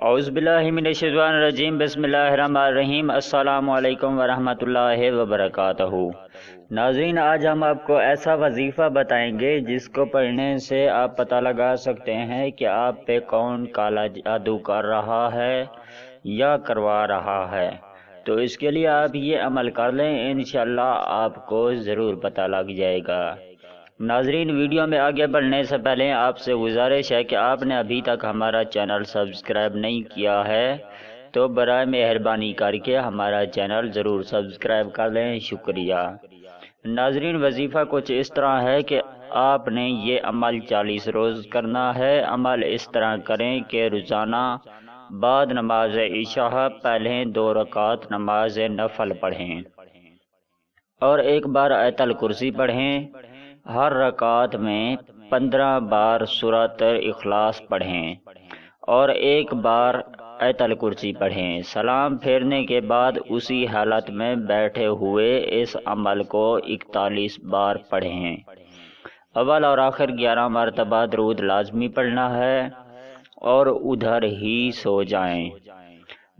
औज़ुबिल्लाहिमिनश्शैतानिर्रजीम बिस्मिल्लाहिर्रहमानिर्रहीम अस्सलामु अलैकुम वरहमतुल्लाहि वबरकातुहू। नाज़रीन, आज हम आपको ऐसा वजीफ़ा बताएंगे जिसको पढ़ने से आप पता लगा सकते हैं कि आप पे कौन काला जादू कर रहा है या करवा रहा है। तो इसके लिए आप ये अमल कर लें, इंशाअल्लाह आपको ज़रूर पता लग जाएगा। नाजरीन, वीडियो में आगे बढ़ने से पहले आपसे गुजारिश है कि आपने अभी तक हमारा चैनल सब्सक्राइब नहीं किया है तो बराए मेहरबानी करके हमारा चैनल ज़रूर सब्सक्राइब कर लें, शुक्रिया। नाजरीन, वजीफ़ा कुछ इस तरह है कि आपने ये अमल 40 रोज़ करना है। अमल इस तरह करें कि रोज़ाना बाद नमाज इशा पहले 2 रकात नमाज नफल पढ़ें और एक बार आयतल कुर्सी पढ़ें। हर रकात में 15 बार सूरत इखलास पढ़ें और एक बार आयतल कुर्सी पढ़ें। सलाम फेरने के बाद उसी हालत में बैठे हुए इस अमल को 41 बार पढ़ें। अव्वल और आखिर 11 मरतबा दरूद लाजमी पढ़ना है और उधर ही सो जाएं।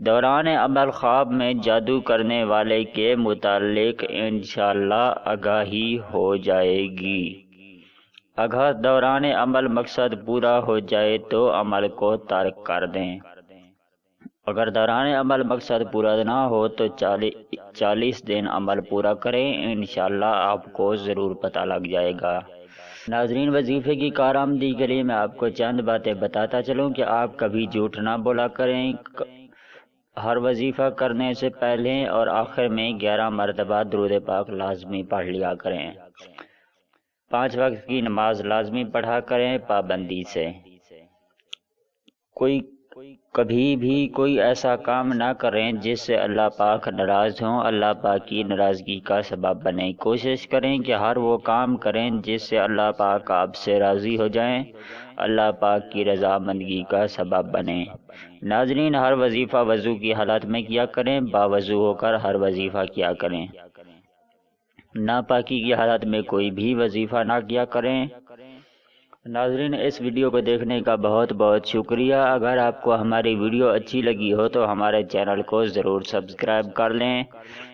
दौरान अमल ख्वाब में जादू करने वाले के मुतालिक इंशाअल्लाह आगाही हो जाएगी। अगर दौरान अमल मकसद पूरा हो जाए तो अमल को तर्क कर दें। अगर दौरान अमल मकसद पूरा ना हो तो 40 दिन अमल पूरा करें, इंशाअल्लाह आपको ज़रूर पता लग जाएगा। नाजरीन, वजीफ़े की कारआमदी के लिए मैं आपको चंद बातें बताता चलूँ कि आप कभी झूठ ना बोला करें। हर वजीफ़ा करने से पहले और आखिर में 11 मरतबा दुरूद पाक लाजमी पढ़ लिया करें। 5 वक्त की नमाज लाजमी पढ़ा करें पाबंदी से। कभी भी कोई ऐसा काम ना करें जिससे अल्लाह पाक नाराज़ हों, अल्लाह पाक की नाराज़गी का सबब बने। कोशिश करें कि हर वो काम करें जिससे अल्लाह पाक आपसे राज़ी हो जाएं, अल्लाह पाक की रज़ामंदगी का सबब बने। नाज़रीन, हर वजीफ़ा वज़ू की हालत में किया करें, बावज़ू होकर हर वजीफ़ा किया करें। नापाकी की हालत में कोई भी वजीफ़ा ना किया करें। नाज़रीन, इस वीडियो को देखने का बहुत बहुत शुक्रिया। अगर आपको हमारी वीडियो अच्छी लगी हो तो हमारे चैनल को ज़रूर सब्सक्राइब कर लें,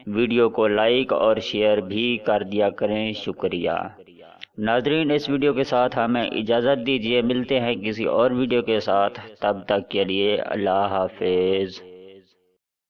वीडियो को लाइक और शेयर भी कर दिया करें, शुक्रिया। नाज़रीन, इस वीडियो के साथ हमें इजाज़त दीजिए, मिलते हैं किसी और वीडियो के साथ। तब तक के लिए अल्लाह हाफिज़।